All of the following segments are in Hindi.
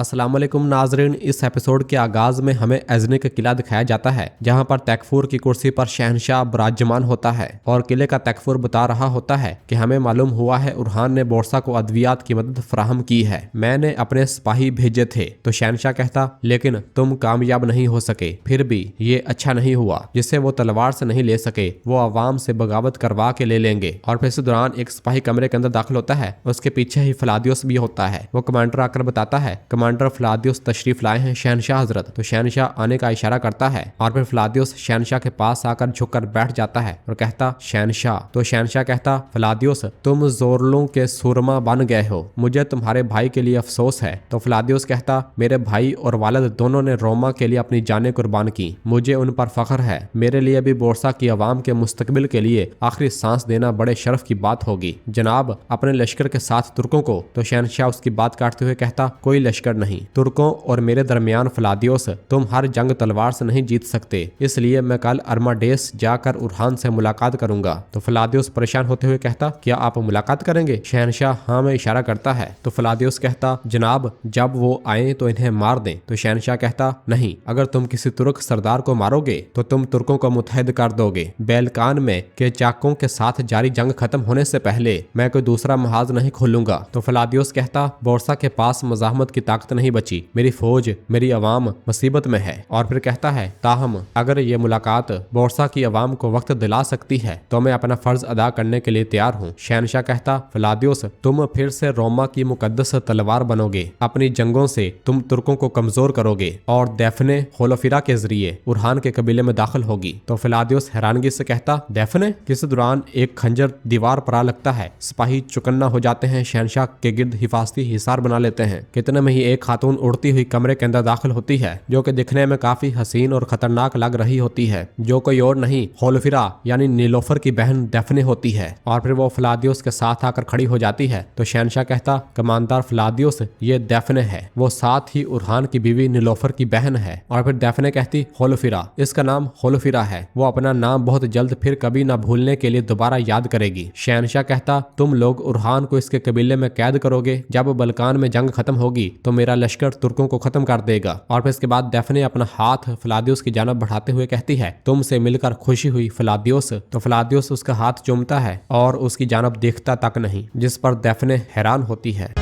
अस्सलाम वालेकुम नाजरीन, इस एपिसोड के आगाज में हमें अजनी का किला दिखाया जाता है जहां पर तैकफूर की कुर्सी पर शहनशाह विराजमान होता है और किले का तैकफूर बता रहा होता है कि हमें मालूम हुआ है उरहान ने बोरसा को अद्वियात की मदद फराहम की है। मैंने अपने सिपाही भेजे थे। तो शहनशाह कहता, लेकिन तुम कामयाब नहीं हो सके। फिर भी ये अच्छा नहीं हुआ। जिसे वो तलवार से नहीं ले सके वो अवाम से बगावत करवा के ले लेंगे। और फिर इस दौरान एक सिपाही कमरे के अंदर दाखिल होता है। उसके पीछे ही फलादियोस भी होता है। वो कमांडर आकर बताता है, कमांडर फलादियोस तशरीफ लाए हैं शहनशाह हजरत। तो शहनशाह आने का इशारा करता है और फिर फलादियोस शहनशाह के पास आकर झुककर बैठ जाता है और कहता, शहनशाह। तो शहनशाह कहता, फलादियोस तुम जोरलों के सुरमा बन गए हो। मुझे तुम्हारे भाई के लिए अफसोस है। तो फलादियोस कहता, मेरे भाई और वालिद दोनों ने रोमा के लिए अपनी जानें कुर्बान की। मुझे उन पर फख्र है। मेरे लिए भी बोरसा की आवाम के मुस्तकबिल के लिए आखिरी सांस देना बड़े शर्फ की बात होगी। जनाब अपने लश्कर के साथ तुर्कों को। तो शहनशाह उसकी बात काटते हुए कहता, कोई लश्कर नहीं। तुर्कों और मेरे दरमियान फलादियोस, तुम हर जंग तलवार से नहीं जीत सकते। इसलिए मैं कल अरमाडेस जाकर उरहान से मुलाकात करूंगा। तो फलादियोस परेशान होते हुए कहता, क्या आप मुलाकात करेंगे? शहनशाह हाँ में इशारा करता है। तो फलादियोस कहता, जनाब जब वो आए तो इन्हें मार दें। तो शहनशाह कहता, नहीं, अगर तुम किसी तुर्क सरदार को मारोगे तो तुम तुर्कों को मुतहद कर दोगे। बेलकान में के चाकों के साथ जारी जंग खत्म होने से पहले मैं कोई दूसरा महाज नहीं खोलूंगा। तो फलादियोस कहता, बोरसा के पास मज़ाहमत की ताकत नहीं बची। मेरी फौज, मेरी अवाम मुसीबत में है। और फिर कहता है, ताहम अगर ये मुलाकात बोरसा की अवाम को वक्त दिला सकती है तो मैं अपना फर्ज अदा करने के लिए तैयार हूँ। शहनशाह कहता, फलादियोस तुम फिर से रोमा की मुकद्दस तलवार बनोगे। अपनी जंगों से तुम तुर्कों को कमजोर करोगे और दैफने होलोफिरा के जरिए उरहान के कबीले में दाखिल होगी। तो फलादियोस हैरानगी से कहता, दैफने? किस दौरान एक खंजर दीवार पर आ लगता है। सिपाही चुकन्ना हो जाते हैं। शहनशाह के गिर्द हिफाजती हिसार बना लेते हैं। कितने में ही एक खातून उड़ती हुई कमरे के अंदर दाखिल होती है जो कि दिखने में काफी हसीन और खतरनाक लग रही होती है, जो कोई और नहीं होलोफिरा यानी नीलोफर की बहन दैफने होती है। और फिर वो फलादियोस के साथ आकर खड़ी हो जाती है। तो शहनशाह कहता, कमानदार फलादियोस ये दैफने है। वो साथ ही उरहान की बीवी नीलोफर की बहन है। और फिर दैफने कहती, होलोफिरा, इसका नाम होलोफिरा है। वो अपना नाम बहुत जल्द फिर कभी ना भूलने के लिए दोबारा याद करेगी। शहनशाह कहता, तुम लोग उरहान को इसके कबीले में कैद करोगे। जब बलकान में जंग खत्म होगी तो मेरा लश्कर तुर्कों को खत्म कर देगा। और फिर इसके बाद दैफने अपना हाथ फलादियोस की जानब बढ़ाते हुए कहती है, तुमसे मिलकर खुशी हुई फलादियोस। तो फलादियोस उसका हाथ चूमता है और उसकी जानब देखता तक नहीं, जिस पर दैफने हैरान होती है।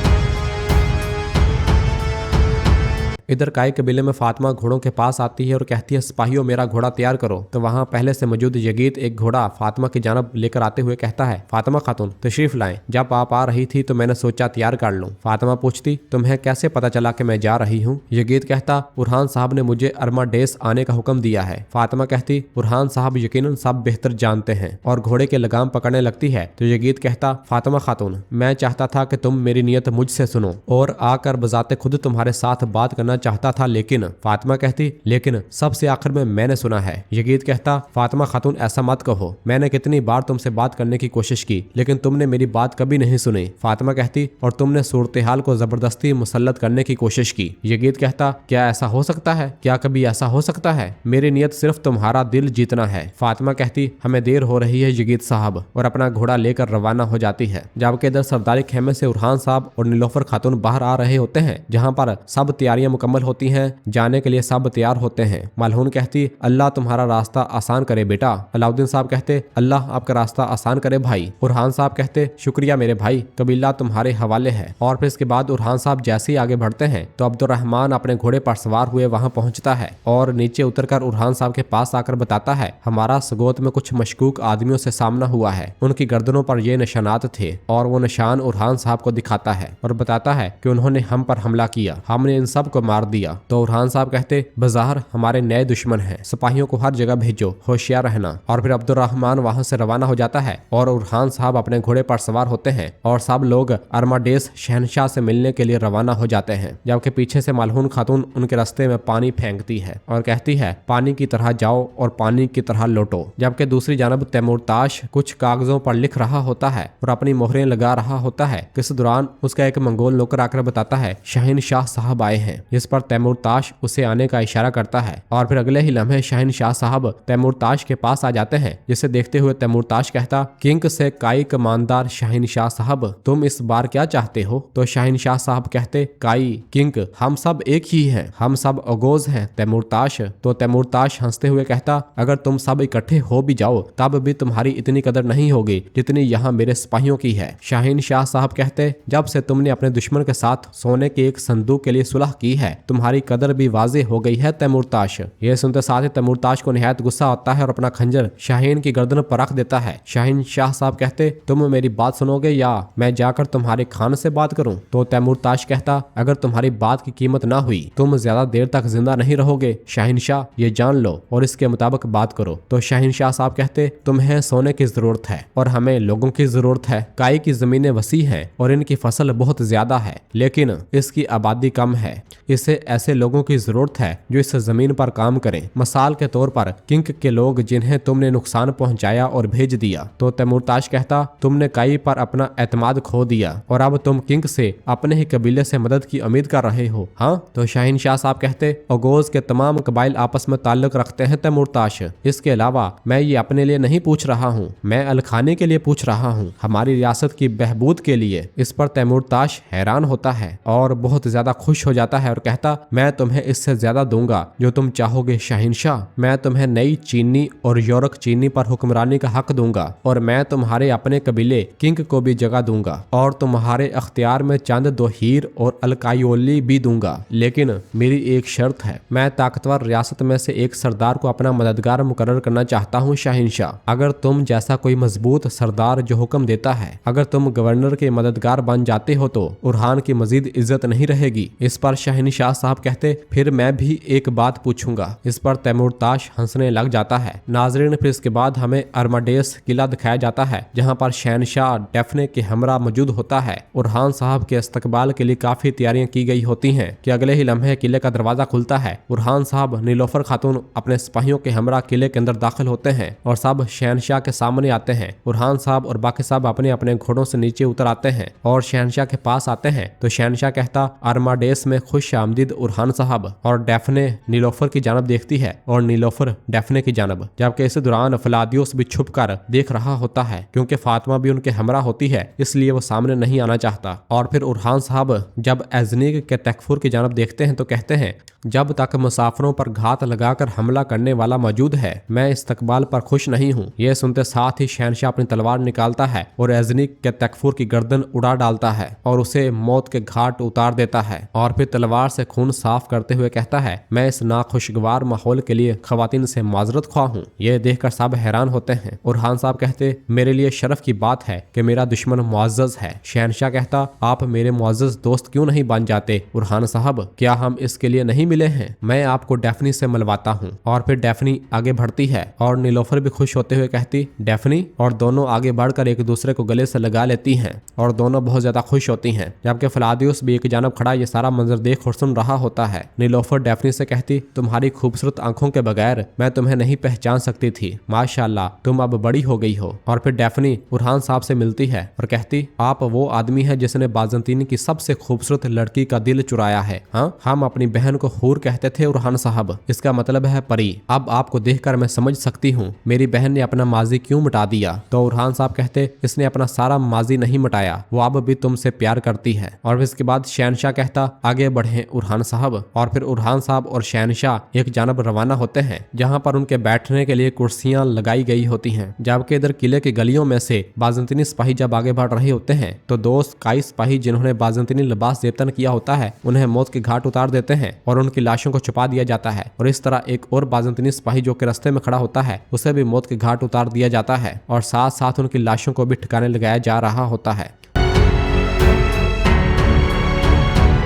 इधर काई कबीले में फातिमा घोड़ों के पास आती है और कहती है, सिपाहियों मेरा घोड़ा तैयार करो। तो वहां पहले से मौजूद यगीत एक घोड़ा फातिमा की जानब लेकर आते हुए कहता है, फातिमा खातून तशरीफ लाएं। जब आप आ रही थी तो मैंने सोचा तैयार कर लूं। फातिमा पूछती, तुम्हें कैसे पता चला कि मैं जा रही हूँ? यगीत कहता, उरहान साहब ने मुझे अरमाडेस आने का हुक्म दिया है। फातिमा कहती, उरहान साहब यकीनन सब बेहतर जानते हैं। और घोड़े के लगाम पकड़ने लगती है। तो यगीत कहता, फातिमा खातून मैं चाहता था कि तुम मेरी नियत मुझसे सुनो और आकर बजाते खुद तुम्हारे साथ बात करना चाहता था, लेकिन फातिमा कहती, लेकिन सबसे आखिर में मैंने सुना है। यगीत कहता, फातिमा खातून ऐसा मत कहो। मैंने कितनी बार तुमसे बात करने की कोशिश की लेकिन तुमने मेरी बात कभी नहीं सुनी। फातिमा कहती, और तुमने सूरत हाल को जबरदस्ती मुसल्लत करने की कोशिश की। यगीत कहता, क्या ऐसा हो सकता है? क्या कभी ऐसा हो सकता है? मेरी नियत सिर्फ तुम्हारा दिल जीतना है। फातिमा कहती, हमें देर हो रही है यगीत साहब, और अपना घोड़ा लेकर रवाना हो जाती है। जबकि इधर सरदारी खेमे से उरहान साहब और नीलोफर खातून बाहर आ रहे होते हैं, जहाँ पर सब तैयारियां मुकम्मल होती हैं। जाने के लिए सब तैयार होते हैं। मलहून कहती, अल्लाह तुम्हारा रास्ता आसान करे बेटा। अलाउद्दीन साहब कहते, अल्लाह आपका रास्ता आसान करे भाई। उरहान साहब कहते, शुक्रिया मेरे भाई, कबीला तुम्हारे हवाले है। और फिर इसके बाद उरहान साहब जैसे ही आगे बढ़ते हैं तो अब्दुर्रहमान अपने घोड़े पर सवार हुए वहां पहुंचता है और नीचे उतरकर उरहान साहब के पास आकर बताता है, हमारा सगोत में कुछ मशकूक आदमियों से सामना हुआ है। उनकी गर्दनों पर ये निशानात थे और वो निशान उरहान साहब को दिखाता है और बताता है कि उन्होंने हम पर हमला किया, हमने इन सब को मार दिया। तो उरहान साहब कहते, बज़ाहिर हमारे नए दुश्मन हैं, सिपाहियों को हर जगह भेजो, होशियार रहना। और फिर अब्दुर्रहमान वहां से रवाना हो जाता है और उरहान साहब अपने घोड़े पर सवार होते हैं और सब लोग अरमाडेस शहनशाह से मिलने के लिए रवाना हो जाते हैं। जबकि पीछे से मलहून खातून उनके रास्ते में पानी फेंकती है और कहती है, पानी की तरह जाओ और पानी की तरह लौटो। जबकि दूसरी जानब तैमूरताश कुछ कागजों पर लिख रहा होता है और अपनी मोहरें लगा रहा होता है। इस दौरान उसका एक मंगोल नौकर आकर बताता है, शाहीन शाह साहब आए हैं। इस पर तैमूरताश उसे आने का इशारा करता है और फिर अगले ही लम्हे शहनशाह साहब तैमूरताश के पास आ जाते हैं, जिसे देखते हुए तैमूरताश कहता, किंग से काई कमानदार शहनशाह साहब, तुम इस बार क्या चाहते हो? तो शहनशाह साहब कहते, काई किंग, हम सब एक ही हैं, हम सब अगोज हैं तैमूरताश। तो तैमूरताश हंसते हुए कहता, अगर तुम सब इकट्ठे हो भी जाओ तब भी तुम्हारी इतनी कदर नहीं होगी जितनी यहाँ मेरे सिपाहियों की है। शहनशाह साहब कहते, जब से तुमने अपने दुश्मन के साथ सोने के एक संदूक के लिए सुलह की है तुम्हारी कदर भी वाजे हो गई है तैमूरताश। ये सुनते साथ ही तैमूरताश को निहायत गुस्सा आता है और अपना खंजर शाहीन की गर्दन पर रख देता है। शहनशाह साहब कहते, तुम मेरी बात सुनोगे या मैं जाकर तुम्हारे खान से बात करूं? तो तैमूरताश कहता, अगर तुम्हारी बात की कीमत ना हुई तुम ज्यादा देर तक जिंदा नहीं रहोगे शहनशाह, ये जान लो और इसके मुताबिक बात करो। तो शहनशाह साहब कहते, तुम्हें सोने की जरूरत है और हमें लोगों की जरूरत है। काई की जमीनें वसी हैं और इनकी फसल बहुत ज्यादा है, लेकिन इसकी आबादी कम है। इसे ऐसे लोगों की जरूरत है जो इस जमीन पर काम करें। मिसाल के तौर पर किंग के लोग जिन्हें तुमने नुकसान पहुंचाया और भेज दिया। तो तैमूरताश कहता, तुमने काई पर अपना एतमाद खो दिया और अब तुम किंग से अपने ही कबीले से मदद की उम्मीद कर रहे हो, हाँ? तो शहनशाह साहब कहते, अगोज के तमाम कबाइल आपस में ताल्लुक रखते हैं तैमूरताश। इसके अलावा मैं ये अपने लिए नहीं पूछ रहा हूँ, मैं अलखानी के लिए पूछ रहा हूँ, हमारी रियासत की बहबूद के लिए। इस पर तैमूरताश हैरान होता है और बहुत ज्यादा खुश हो जाता है और कहता, मैं तुम्हें इससे ज्यादा दूंगा जो तुम चाहोगे शहनशाह। मैं तुम्हें नई चीनी और यूरोक चीनी पर हुक्मरानी का हक दूंगा और मैं तुम्हारे अपने कबीले किंग को भी जगह दूंगा और तुम्हारे अख्तियार में चंद दोहीर और अलकायोली भी दूंगा। लेकिन मेरी एक शर्त है, मैं ताकतवर रियासत में से एक सरदार को अपना मददगार मुकर्रर करना चाहता हूँ शहनशाह। अगर तुम जैसा कोई मजबूत सरदार जो हुक्म देता है, अगर तुम गवर्नर के मददगार बन जाते हो तो उरहान की मजीद इज्जत नहीं रहेगी। इस पर शहनशाह साहब कहते, फिर मैं भी एक बात पूछूंगा। इस पर तैमूरताश हंसने लग जाता है। नाजरीन, फिर इसके बाद हमें अरमाडेस किला दिखाया जाता है जहाँ पर शहनशाह डेफने के हमरा मौजूद होता है। उरहान साहब के इस्तकबाल के लिए काफी तैयारियां की गई होती हैं कि अगले ही लम्हे किले का दरवाजा खुलता है। उरहान साहब नीलोफर खातून अपने सिपाहियों के हमरा किले के अंदर दाखिल होते हैं और सब शहनशाह के सामने आते हैं। उरहान साहब और बाकी सब अपने अपने घोड़ों से नीचे उतर आते हैं और शहनशाह के पास आते हैं। तो शहनशाह कहता, अरमाडेस में खुश आमदीद उरहान साहब। और डेफने नीलोफर की जानब देखती है और नीलोफर डेफने की जानब, जबकि इस दौरान फलादियोस भी छुप कर देख रहा होता है क्योंकि फातिमा भी उनके हमरा होती है, इसलिए वो सामने नहीं आना चाहता। और फिर उरहान साहब जब एजनीक के तकफुर की जानब देखते हैं तो कहते हैं, जब तक मुसाफिरों पर घात लगाकर हमला करने वाला मौजूद है मैं इस्तकबाल पर खुश नहीं हूँ। यह सुनते साथ ही शहनशाह अपनी तलवार निकालता है और एजनीक के तकफुर की गर्दन उड़ा डालता है और उसे मौत के घाट उतार देता है और फिर तलवार से खून साफ करते हुए कहता है, मैं इस नाखुशगवार माहौल के लिए खवातीन से माजरत ख्वाह हूँ। यह देखकर सब हैरान होते हैं। उरहान साहब कहते, मेरे लिए शरफ की बात है कि मेरा दुश्मन मुअज़्ज़ज़ है। शहनशाह कहता, आप मेरे मुअज़्ज़ज़ दोस्त क्यों नहीं बन जाते उरहान साहब? क्या हम इसके लिए नहीं मिले हैं? मैं आपको डेफनी से मिलवाता हूँ। और फिर डेफनी आगे बढ़ती है और नीलोफर भी खुश होते हुए कहती, डेफनी, और दोनों आगे बढ़कर एक दूसरे को गले से लगा लेती हैं और दोनों बहुत ज्यादा खुश होती हैं। जबकि फलादियुस भी एक जानब खड़ा ये सारा मंजर देख और सुन रहा होता है। नीलोफर डेफनी से कहती, तुम्हारी खूबसूरत आंखों के बगैर मैं तुम्हें नहीं पहचान सकती थी, माशाल्लाह तुम अब बड़ी हो गई हो। और फिर डेफनी उरहान साहब से मिलती है और कहती, आप वो आदमी है जिसने बाज़ंतीनी की सबसे खूबसूरत लड़की का दिल चुराया है। हाँ, हम अपनी बहन को हूर कहते थे उरहान साहब, इसका मतलब है परी। अब आपको देखकर मैं समझ सकती हूँ मेरी बहन ने अपना माजी क्यों मिटा दिया। तो उरहान साहब कहते, इसने अपना सारा माजी नहीं मिटाया, वो अब भी तुमसे प्यार करती है। और फिर इसके बाद शहनशाह कहता, आगे बढ़े उरहान साहब। और फिर उरहान साहब और शहनशाह एक जानब रवाना होते हैं जहाँ पर उनके बैठने के लिए कुर्सियां लगाई गई होती हैं। जबकि इधर किले की गलियों में से बाज़ंतीनी सिपाही जब आगे बढ़ रहे होते हैं तो दोस्त काई सिपाही जिन्होंने बाज़ंतीनी लिबास जेबतन किया होता है उन्हें मौत के घाट उतार देते हैं और उनकी लाशों को छुपा दिया जाता है। और इस तरह एक और बाज़ंतीनी सिपाही जो कि रास्ते में खड़ा होता है उसे भी मौत के घाट उतार दिया जाता है और साथ साथ उनकी लाशों को भी ठिकाने लगाया जा रहा होता है।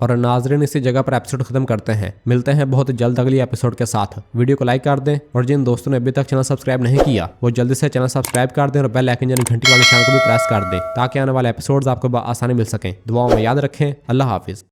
और नाजरीन, इसी जगह पर एपिसोड खत्म करते हैं। मिलते हैं बहुत जल्द अगली एपिसोड के साथ। वीडियो को लाइक कर दें और जिन दोस्तों ने अभी तक चैनल सब्सक्राइब नहीं किया वो जल्दी से चैनल सब्सक्राइब कर दें और बेल आइकन यानी घंटी वाले निशान को भी प्रेस कर दें ताकि आने वाले एपिसोड्स आपको आसानी मिल सकें। दुआओं में याद रखें। अल्लाह हाफिज।